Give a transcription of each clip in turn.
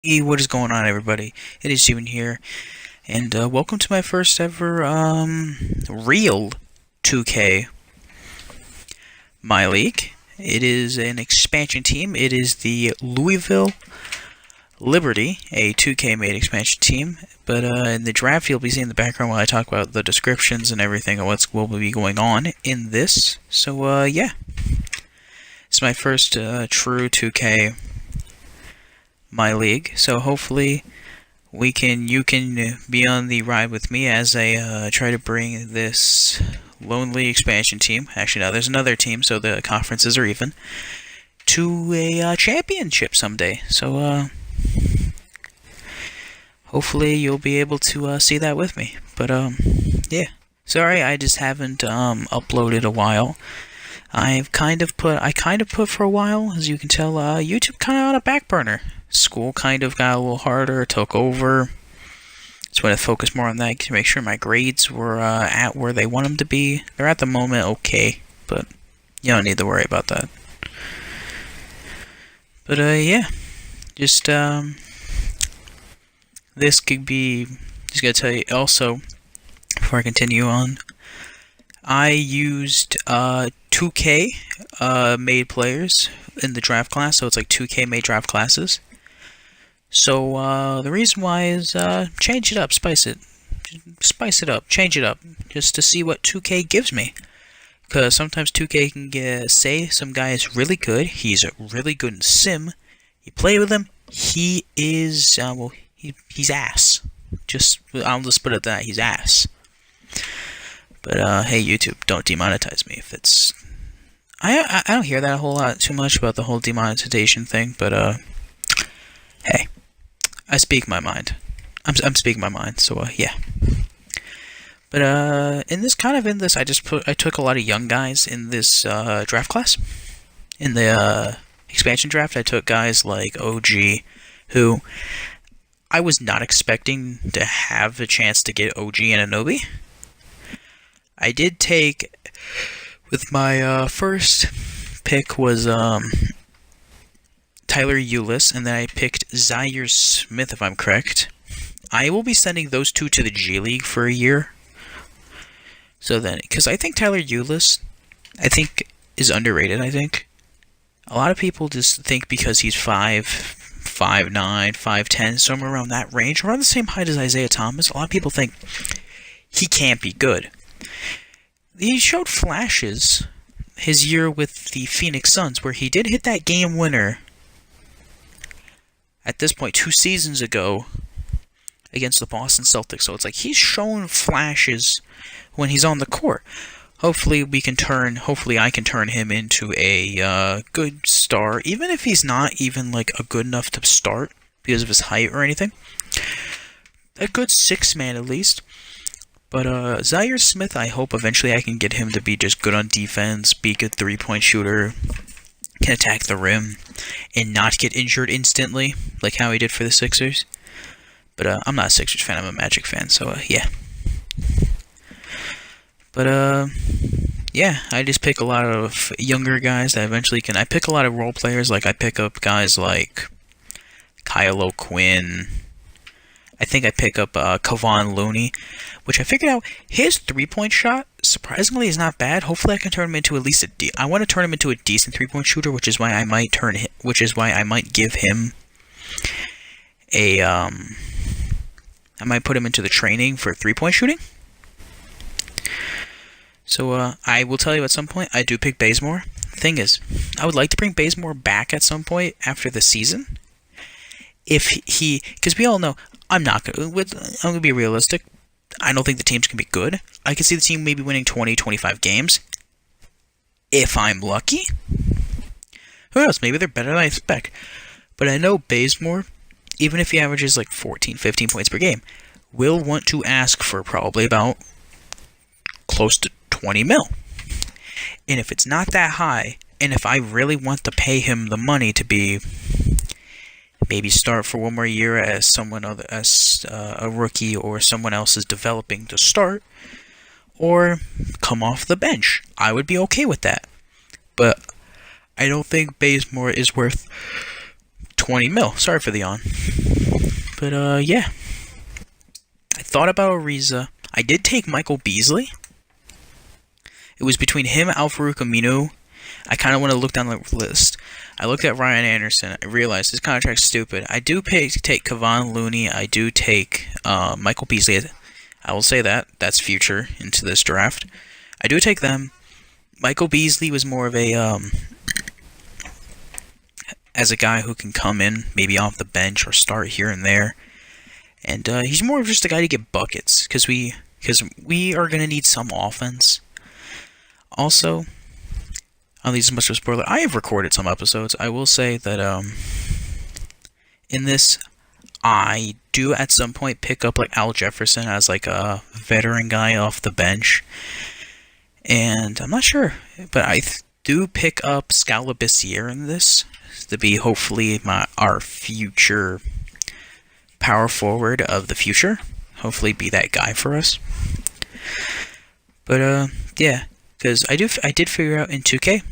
Hey, what is going on, everybody? It is Steven here, and welcome to my first ever real 2K Myleague. It is an expansion team. It is the Louisville Liberty, a 2K made expansion team. But in the draft, you'll be seeing the background while I talk about the descriptions and everything of what's will be going on in this. So yeah, it's my first true 2K Myleague. So hopefully you can be on the ride with me as I try to bring this lonely expansion team. Actually, no, there's another team, so the conferences are even to a championship someday. So hopefully you'll be able to see that with me. But yeah. Sorry, I just haven't uploaded a while. I kind of put for a while, as you can tell. YouTube kind of on a back burner. School kind of got a little harder, took over. So I focused more on that to make sure my grades were at where they want them to be. They're at the moment okay, but you don't need to worry about that. But yeah, just this could be. Just gotta tell you also before I continue on. I used 2K made players in the draft class, so it's like 2K made draft classes. So the reason why is change it up, spice it up, change it up, just to see what 2K gives me. Because sometimes 2K can say some guy is really good, he's really good in sim, you play with him, he is, he's ass. I'll just put it that, he's ass. But hey YouTube, don't demonetize me if it's... I don't hear that a whole lot too much about the whole demonetization thing, but hey, I speak my mind. I'm speaking my mind, so yeah. But in this, I took a lot of young guys in this draft class. In the expansion draft, I took guys like OG, who I was not expecting to have a chance to get OG and Anobi. I did take, with my first pick was Tyler Eulis, and then I picked Zaire Smith, if I'm correct. I will be sending those two to the G League for a year. So then, because I think Tyler Eulis, is underrated, I think. A lot of people just think because he's 5'9", 5'10", somewhere around that range, around the same height as Isaiah Thomas, a lot of people think he can't be good. He showed flashes his year with the Phoenix Suns, where he did hit that game winner at this point 2 seasons ago against the Boston Celtics. So it's like he's shown flashes when he's on the court. Hopefully I can turn him into a good star, even if he's not even like a good enough to start because of his height or anything. A good 6-man at least. But Zaire Smith, I hope eventually I can get him to be just good on defense, be a good 3-point shooter, can attack the rim, and not get injured instantly, like how he did for the Sixers. But I'm not a Sixers fan, I'm a Magic fan, so yeah. But yeah, I just pick a lot of younger guys that eventually can... I pick a lot of role players, like I pick up guys like Kyle O'Quinn. I think I pick up Kevon Looney, which I figured out his 3-point shot surprisingly is not bad. Hopefully, I can turn him into at least I want to turn him into a decent 3-point shooter, which is why I might give him a I might put him into the training for 3-point shooting. So I will tell you at some point I do pick Bazemore. The thing is, I would like to bring Bazemore back at some point after the season. Because we all know. I'm going to be realistic. I don't think the team's going to be good. I can see the team maybe winning 20, 25 games. If I'm lucky. Who knows? Maybe they're better than I expect. But I know Bazemore, even if he averages like 14, 15 points per game, will want to ask for probably about close to 20 mil. And if it's not that high, and if I really want to pay him the money to be... maybe start for one more year as a rookie or someone else is developing to start, or come off the bench, I would be okay with that. But I don't think Bazemore is worth 20 mil. Sorry for the yawn. But yeah. I thought about Ariza. I did take Michael Beasley. It was between him and Al-Farouq Aminu. I kind of want to look down the list. I looked at Ryan Anderson. I realized his contract's stupid. I do take Kevon Looney. I do take Michael Beasley. I will say that. That's future into this draft. I do take them. Michael Beasley was more of a as a guy who can come in maybe off the bench or start here and there. And he's more of just a guy to get buckets because we are going to need some offense. Also, I'll leave as much of a spoiler. I have recorded some episodes. I will say that in this, I do at some point pick up like Al Jefferson as like a veteran guy off the bench. And I'm not sure, but I do pick up Scalabissiere in this to be hopefully our future power forward of the future. Hopefully be that guy for us. But yeah, because I did figure out in 2K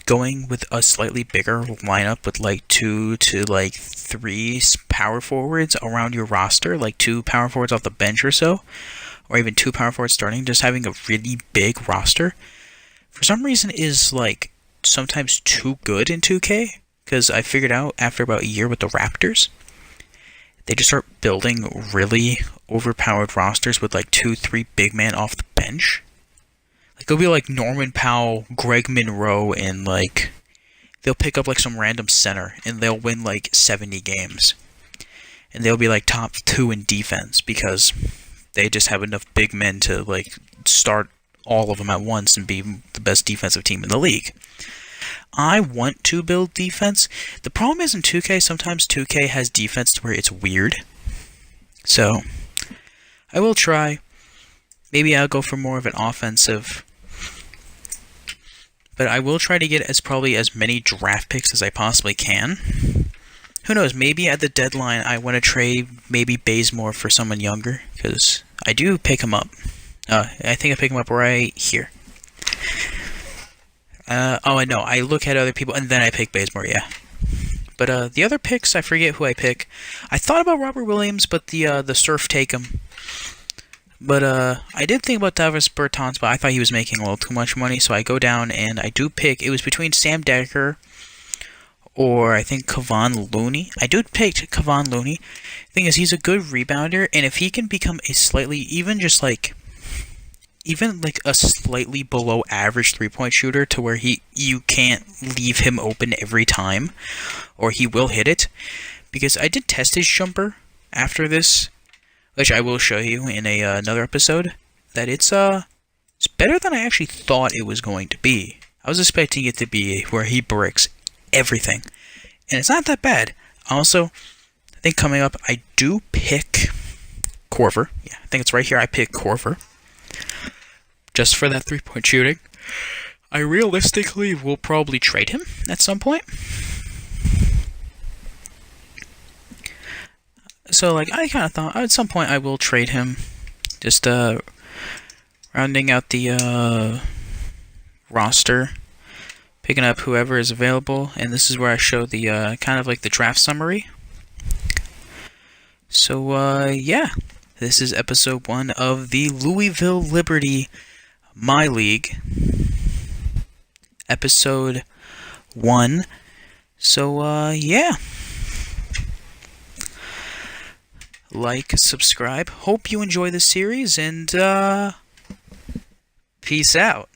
going with a slightly bigger lineup with like 2 to like 3 power forwards around your roster, like 2 power forwards off the bench or so, or even 2 power forwards starting, just having a really big roster for some reason is like sometimes too good in 2K, because I figured out after about a year with the Raptors, they just start building really overpowered rosters with like 2-3 big men off the bench. Like it'll be like Norman Powell, Greg Monroe, and like they'll pick up like some random center and they'll win like 70 games. And they'll be like top 2 in defense because they just have enough big men to like start all of them at once and be the best defensive team in the league. I want to build defense. The problem is in 2K, sometimes 2K has defense to where it's weird. So, I will try. Maybe I'll go for more of an offensive. But I will try to get probably as many draft picks as I possibly can. Who knows, maybe at the deadline I want to trade maybe Bazemore for someone younger. Because I do pick him up. I think I pick him up right here. I know. I look at other people and then I pick Bazemore, yeah. But the other picks, I forget who I pick. I thought about Robert Williams, but the Surf take him. But I did think about Davis Bertans, but I thought he was making a little too much money, so I go down and I do pick. It was between Sam Decker or I think Kevon Looney. I do pick Kevon Looney. The thing is, he's a good rebounder, and if he can become a slightly, even a slightly below average 3-point shooter to where you can't leave him open every time, or he will hit it. Because I did test his jumper after this, which I will show you in another episode, that it's better than I actually thought it was going to be. I was expecting it to be where he bricks everything, and it's not that bad. Also, I think coming up, I do pick Korver. Yeah, I think it's right here. I pick Korver. Just for that 3-point shooting. I realistically will probably trade him at some point. So, like, I kind of thought at some point I will trade him. Just rounding out the roster. Picking up whoever is available. And this is where I show the kind of like the draft summary. So, yeah. This is episode 1 of the Louisville Liberty Myleague, episode 1. So, yeah. Like, subscribe. Hope you enjoy the series, and, peace out.